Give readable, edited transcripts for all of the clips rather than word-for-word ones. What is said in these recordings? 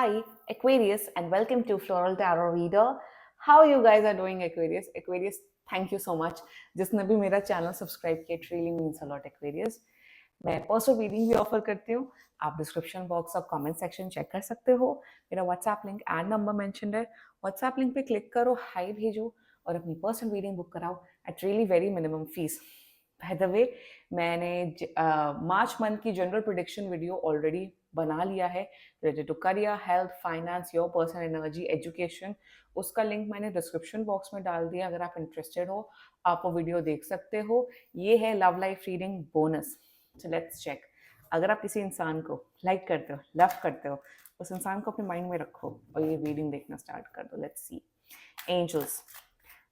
Hi, Aquarius, and welcome to Floral Tarot Reader. How you guys are doing, Aquarius? Aquarius, thank you so much. जिसने भी मेरा channel subscribe किया, it really means a lot, Aquarius. मैं personal reading भी offer करती हूँ. आप description box और कमेंट सेक्शन चेक कर सकते हो. मेरा WhatsApp link and number mentioned है. व्हाट्सएप लिंक पे क्लिक करो, हाई भेजो और अपनी पर्सनल रीडिंग बुक कराओ at really very minimum fees. By the way, मैंने मार्च मंथ की जनरल प्रेडिक्शन वीडियो ऑलरेडी बना लिया है related to career, health, finance, your personal energy, education. उसका लिंक मैंने डिस्क्रिप्शन बॉक्स में डाल दिया. अगर आप इंटरेस्टेड हो, आप वो वीडियो देख सकते हो. ये है love life reading bonus. So let's check. अगर आप किसी इंसान को लाइक करते हो, लव करते हो, उस इंसान को अपने माइंड में रखो और ये रीडिंग देखना स्टार्ट कर दो. Let's see. Angels,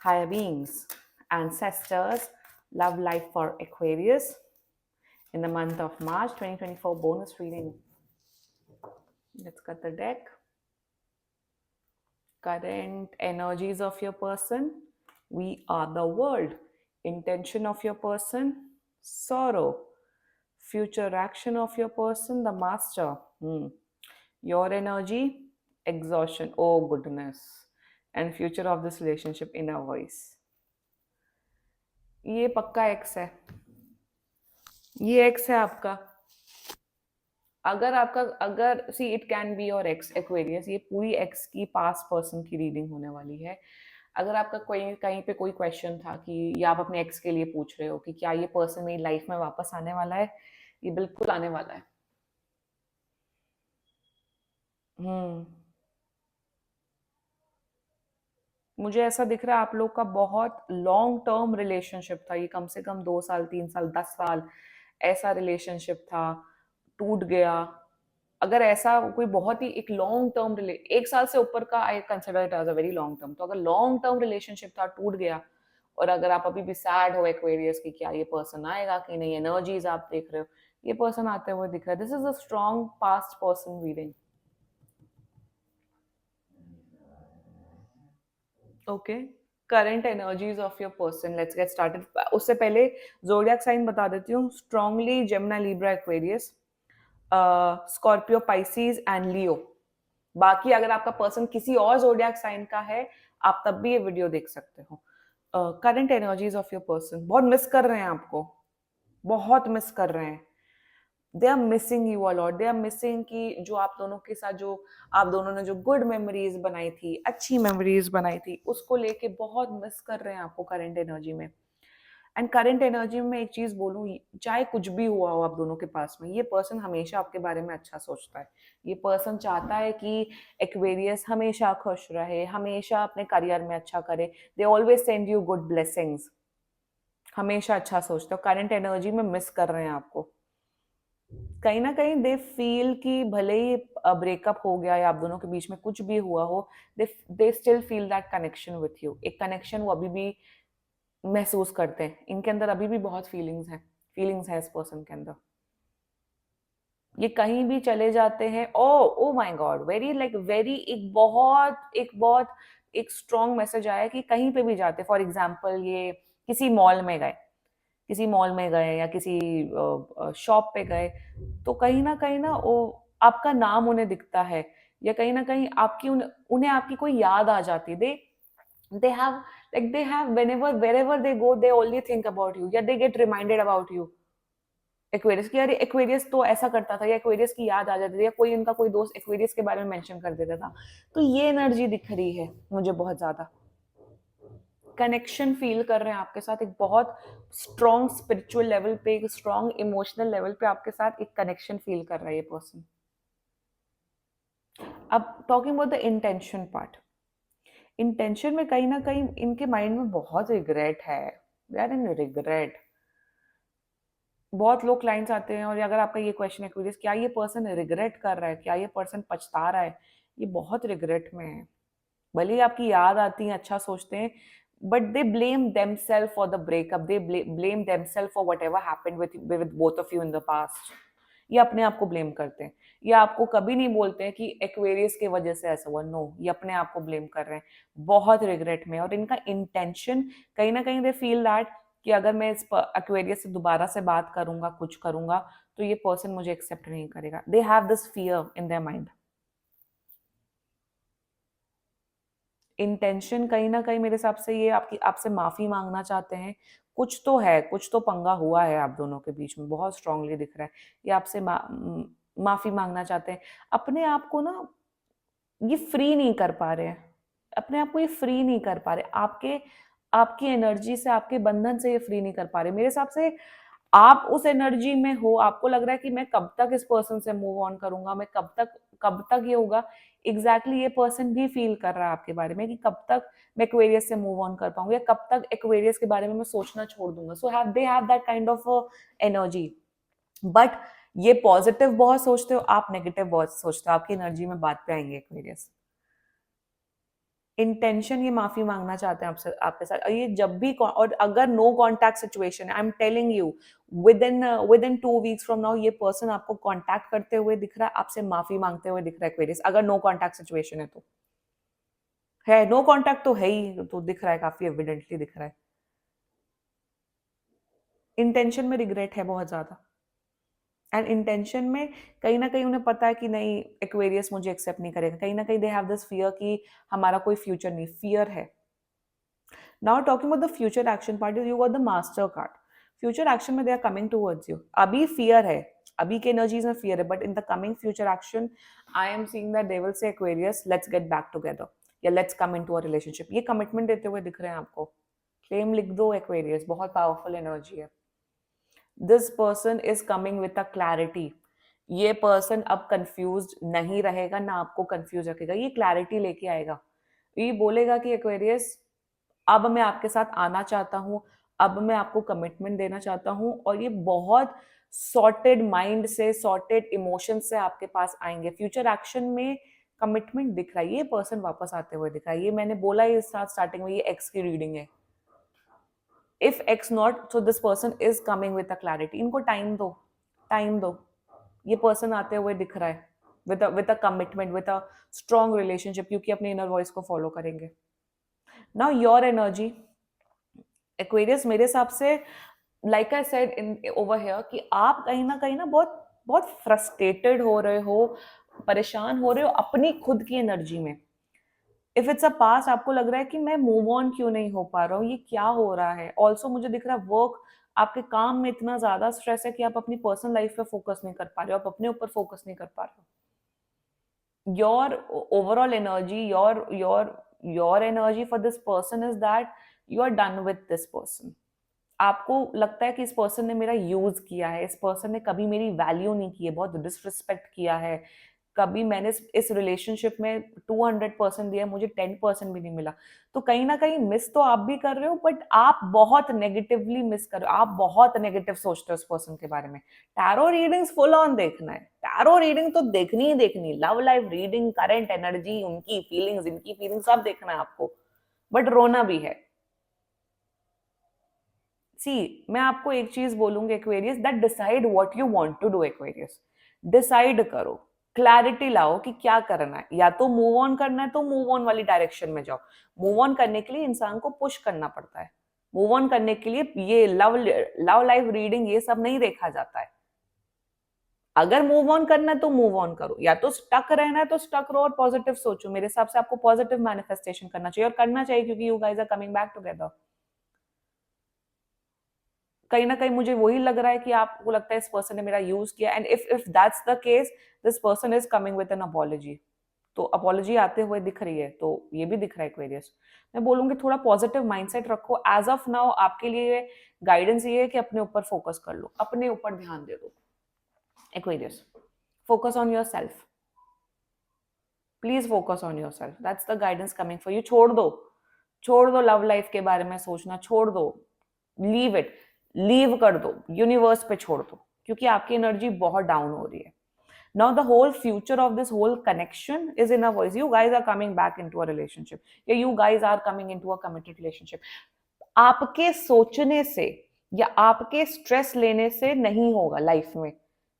higher beings, ancestors, love life for Aquarius in the month of March 2024 bonus reading. Let's cut the deck. Current energies of your person. We are the world. Intention of your person. Sorrow. Future action of your person. The master. Your energy. Exhaustion. Oh goodness. And future of this relationship. Inner voice. ये पक्का x है. ये x है आपका. अगर see it can be your x Aquarius. ये पूरी x की पास्ट पर्सन की रीडिंग होने वाली है. अगर आपका कोई कहीं पे कोई क्वेश्चन था कि या आप अपने एक्स के लिए पूछ रहे हो कि क्या ये पर्सन मेरी लाइफ में वापस आने वाला है, ये बिल्कुल आने वाला है. मुझे ऐसा दिख रहा है आप लोग का बहुत लॉन्ग टर्म रिलेशनशिप था. ये कम से कम 2 साल, 3 साल, 10 साल ऐसा रिलेशनशिप था, टूट गया. अगर ऐसा कोई बहुत ही एक लॉन्ग टर्म 1 साल से ऊपर का, I consider it as a very long term. तो अगर लॉन्ग टर्म रिलेशनशिप था, टूट गया, और अगर आप अभी भी सैड हो एक्वेरियस की क्या ये पर्सन आएगा कि नहीं, एनर्जीज आप देख रहे हो, ये पर्सन आते हुए दिख रहा है. This is a strong past person reading. Okay, current energies of your person. Let's get started. उससे पहले जोडियाक साइन बता देती हूँ. Strongly Gemini, Libra, Aquarius, Scorpio, Pisces and Leo. बाकी अगर आपका पर्सन किसी और जोडियाक साइन का है, आप तब भी ये वीडियो देख सकते हो. Current energies of your person. बहुत मिस कर रहे हैं आपको, बहुत मिस कर रहे हैं. They are missing you a lot. They are missing कि जो आप दोनों के साथ, जो आप दोनों ने जो गुड मेमोरीज बनाई थी, अच्छी मेमोरीज बनाई थी, उसको लेके बहुत मिस कर रहे हैं आपको करंट एनर्जी में. एंड करंट एनर्जी में एक चीज बोलूं, चाहे कुछ भी हुआ हो आप दोनों के पास में, ये पर्सन हमेशा आपके बारे में अच्छा सोचता है. ये पर्सन चाहता है कि एक्वेरियस हमेशा खुश रहे, हमेशा अपने करियर में अच्छा करे. They always send you good blessings. हमेशा अच्छा सोचते हो. करंट एनर्जी में मिस कर रहे हैं आपको. कहीं ना कहीं दे फील कि भले ही ब्रेकअप हो गया या आप दोनों के बीच में कुछ भी हुआ हो, they still feel that connection with you. एक कनेक्शन वो अभी भी महसूस करते हैं. इनके अंदर अभी भी बहुत फीलिंग्स है इस पर्सन के अंदर. ये कहीं भी चले जाते हैं. Oh my God, very like very एक स्ट्रॉन्ग मैसेज आया कि कहीं पे भी जाते. फॉर एग्जाम्पल, ये किसी मॉल में गए या किसी शॉप पे गए, तो कहीं ना वो आपका नाम उन्हें दिखता है, या कहीं ना कहीं उन्हें आपकी कोई याद आ जाती है. they have wherever they go, they only think about you, या they get reminded about you. Aquarius की, अरे एक्वेरियस तो ऐसा करता था, या एक्वेरियस की याद आ जाती थी, या कोई उनका कोई दोस्त एक्वेरियस के बारे में मेंशन कर देता था. तो ये एनर्जी दिख रही है मुझे बहुत ज्यादा. कनेक्शन फील कर रहे हैं आपके साथ. एक बहुत स्ट्रॉन्ग स्पिरिचुअल लेवल पे, एक स्ट्रॉन्ग इमोशनल लेवल पे आपके साथ एक कनेक्शन फील कर रहा है ये पर्सन. अब talking about the intention part. Intention में कहीं ना कहीं इनके माइंड में बहुत रिग्रेट है. They are in regret. बहुत लोग क्लाइंट्स आते हैं, और अगर आपका ये क्वेश्चन है क्यूरियस, क्या ये पर्सन रिग्रेट कर रहा है, क्या ये पर्सन पछता रहा है, ये बहुत रिग्रेट में है. भले ही आपकी याद आती है, अच्छा सोचते हैं, but they blame themselves for the breakup. They blame themselves for whatever happened with both of you in the past. ये अपने आप को ब्लेम करते हैं. ये आपको कभी नहीं बोलते हैं कि एक्वेरियस की वजह से ऐसा हुआ. नो, ये अपने आप को ब्लेम कर रहे हैं. बहुत रिग्रेट में. और इनका इंटेंशन कहीं ना कहीं दे फील दैट कि अगर मैं इस एक्वेरियस से दोबारा से बात करूंगा, कुछ करूंगा, तो ये पर्सन मुझे एक्सेप्ट नहीं करेगा. They have this fear in their mind. Intention कहीं ना कहीं मेरे हिसाब से ये आपकी आपसे माफी मांगना चाहते हैं। कुछ तो है, कुछ तो पंगा हुआ है आप दोनों के बीच में, बहुत स्ट्रांगली दिख रहा है। ये आपसे माफी मांगना चाहते हैं। अपने आप को ना ये फ्री नहीं कर पा रहे हैं, अपने आप को ये फ्री नहीं कर पा रहे, आपके आपकी एनर्जी से, आपके बंधन से ये फ्री नहीं कर पा रहे। मेरे हिसाब से आप उस एनर्जी में हो, आपको लग रहा है कि मैं कब तक इस पर्सन से मूव ऑन करूंगा, मैं कब तक ये होगा। एग्जैक्टली ये पर्सन भी फील कर रहा है आपके बारे में कि कब तक मैं एक्वेरियस से मूव ऑन कर पाऊंगा, या कब तक एक्वेरियस के बारे में मैं सोचना छोड़ दूंगा। So have they have that kind of energy. But ये पॉजिटिव बहुत सोचते हो, आप नेगेटिव बहुत सोचते हो। आपकी एनर्जी में बात पे आएंगे एक्वेरियस। इंटेंशन ये माफी मांगना चाहते हैं आपसे, आपके साथ। और ये जब भी और अगर नो कांटेक्ट सिचुएशन है, I am telling you, with in 2 weeks from now ये पर्सन आपको कांटेक्ट करते हुए दिख रहा है, आपसे माफी मांगते हुए दिख रहा है एक्वेरियस। अगर नो कांटेक्ट सिचुएशन है तो है, नो कांटेक्ट तो है ही, तो दिख रहा है, काफी एविडेंटली दिख रहा है। इंटेंशन में रिग्रेट है बहुत ज्यादा, एंड इंटेंशन में कहीं ना कहीं उन्हें पता है कि नहीं, एक्वेरियस मुझे एक्सेप्ट नहीं करेगा। कहीं ना कहीं दे हैव दिस फियर कि हमारा कोई फ्यूचर नहीं, फियर है। Now talking about the future action part, you got the master card. Future action में they are coming towards you. अभी फियर है, अभी के एनर्जीज में फियर है, but in the coming future action I am seeing that they will say Aquarius let's get back together, या let's come into a relationship. ये commitment देते हुए दिख रहे हैं आपको। क्लेम लिख दो एक्वेरियस, बहुत पावरफुल एनर्जी है। This person is coming with a clarity. ये पर्सन अब कंफ्यूज नहीं रहेगा, ना आपको कंफ्यूज रखेगा, ये क्लैरिटी लेके आएगा। ये बोलेगा कि एक्वेरियस अब मैं आपके साथ आना चाहता हूँ, अब मैं आपको कमिटमेंट देना चाहता हूँ, और ये बहुत सॉर्टेड माइंड से, सॉर्टेड इमोशन से आपके पास आएंगे। फ्यूचर एक्शन में कमिटमेंट दिख रहा है, ये पर्सन वापस आते हुए दिख रहा है। ये मैंने बोला ही साथ स्टार्टिंग में, ये एक्स की रीडिंग है। If x not, so this person is coming with a clarity. इनको टाइम दो, टाइम दो। ये पर्सन आते हुए दिख रहा है with a commitment, with a strong relationship, क्योंकि अपने इनर वॉइस को फॉलो करेंगे। नाउ योर एनर्जी एक्वेरियस, मेरे हिसाब से like I said in over here कि आप कहीं ना बहुत बहुत फ्रस्ट्रेटेड हो रहे हो, परेशान हो रहे हो अपनी खुद की एनर्जी में। इफ इट्स अ पास, आपको लग रहा है कि मैं मूव ऑन क्यों नहीं हो पा रहा हूँ, ये क्या हो रहा है। ऑल्सो मुझे दिख रहा है वर्क, आपके काम में इतना ज्यादा स्ट्रेस है कि आप अपनी पर्सनल लाइफ पे फोकस नहीं कर पा रहे हो, आप अपने ऊपर फोकस नहीं कर पा रहे हो। Your overall energy, your energy for this person is that you are done with this person. आपको लगता है कि इस पर्सन ने मेरा यूज किया है, इस पर्सन ने कभी मेरी वैल्यू नहीं की है, बहुत डिसरिस्पेक्ट किया है। कभी मैंने इस रिलेशनशिप में 200% दिया, मुझे 10% भी नहीं मिला। तो कहीं ना कहीं मिस तो आप भी कर रहे हो, बट आप बहुत नेगेटिवली मिस कर रहे हो, आप बहुत नेगेटिव सोचते हो उस पर्सन के बारे में। टैरो रीडिंग्स फुल ऑन देखना है, टैरो रीडिंग तो देखनी ही देखनी, love life reading, current energy, उनकी फीलिंग्स, इनकी फीलिंग्स, सब देखना है आपको, बट रोना भी है। सी, मैं आपको एक चीज बोलूंगी Aquarius, that decide what you want to do. Aquarius decide करो, क्लैरिटी लाओ कि क्या करना है। या तो मूव ऑन करना है तो मूव ऑन वाली डायरेक्शन में जाओ। मूव ऑन करने के लिए इंसान को पुश करना पड़ता है। मूव ऑन करने के लिए ये लव लाइफ रीडिंग ये सब नहीं देखा जाता है। अगर मूव ऑन करना है तो मूव ऑन करो, या तो स्टक रहना है तो स्टक रहो और पॉजिटिव सोचो। मेरे हिसाब से आपको पॉजिटिव मैनिफेस्टेशन करना चाहिए, और करना चाहिए, क्योंकि you guys are coming back together. कहीं ना कहीं मुझे वही लग रहा है कि आपको लगता है इस पर्सन ने मेरा यूज किया, and if that's the case, this person is coming with N apology. तो अपॉलॉजी आते हुए दिख रही है, तो ये भी दिख रहा है एक्वेरियस। मैं बोलूंगी थोड़ा पॉजिटिव माइंडसेट रखो। एज ऑफ नाउ आपके लिए गाइडेंस ये है कि अपने ऊपर फोकस कर लो, अपने ऊपर ध्यान दे दो Aquarius. Focus on your self, please focus on your self, that's the guidance coming for you. छोड़ दो लव लाइफ के बारे में सोचना, छोड़ दो, लीव इट, लीव कर दो, यूनिवर्स पे छोड़ दो, क्योंकि आपकी एनर्जी बहुत डाउन हो रही है। Now the whole future of this whole connection is in a voice. You guys are coming back into a relationship. Yeah, you guys are coming into a committed relationship. आपके सोचने से या आपके stress लेने से नहीं होगा लाइफ में,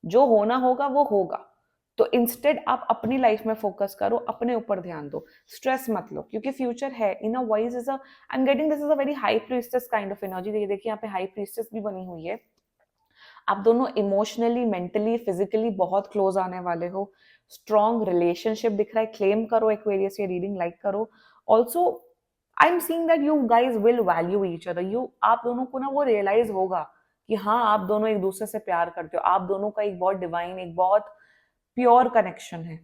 जो होना होगा वो होगा। तो इंस्टेड आप अपनी लाइफ में फोकस करो, अपने ऊपर ध्यान दो, स्ट्रेस मत लो, क्योंकि फ्यूचर है। In a voice is a, I am getting this is a very high priestess kind of energy. देखिए यहाँ पे हाई प्रीस्टेस भी बनी हुई है। आप दोनों इमोशनली, मेंटली, फिजिकली बहुत क्लोज आने वाले हो। स्ट्रॉन्ग रिलेशनशिप दिख रहा है, क्लेम करो एक्वेरियस, ये रीडिंग लाइक करो. Also I am seeing that you guys will value each other. आप दोनों को ना वो रियलाइज होगा कि हाँ आप दोनों एक दूसरे से प्यार करते हो, आप दोनों का एक बहुत डिवाइन, एक बहुत प्योर कनेक्शन है.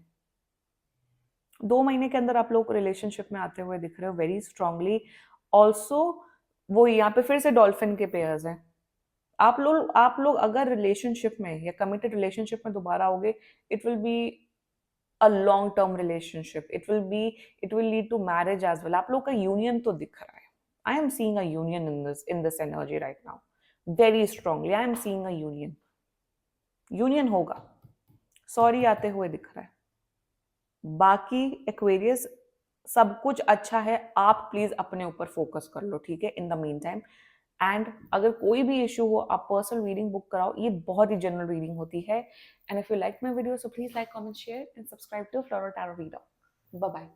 2 महीने के अंदर आप लोग रिलेशनशिप में आते हुए दिख रहे हो वेरी स्ट्रांगली. ऑल्सो वो यहाँ पे फिर से डॉल्फिन के पेयर्स हैं. आप लोग अगर रिलेशनशिप में या कमिटेड रिलेशनशिप में दोबारा आओगे, it will be a long term relationship. It will lead to marriage as well. आप लोग का यूनियन तो दिख रहा है. I am seeing a union in this energy right now very strongly. I am seeing a union. Union होगा. Sorry आते हुए दिख रहा है. बाकी एक्वेरियस सब कुछ अच्छा है, आप प्लीज अपने ऊपर फोकस कर लो, ठीक है, in the mean time. And अगर कोई भी इशू हो आप पर्सनल रीडिंग बुक कराओ, ये बहुत ही जनरल रीडिंग होती है. And if you like my video so please like, comment, share and subscribe to Floro tarot reader. Bye bye.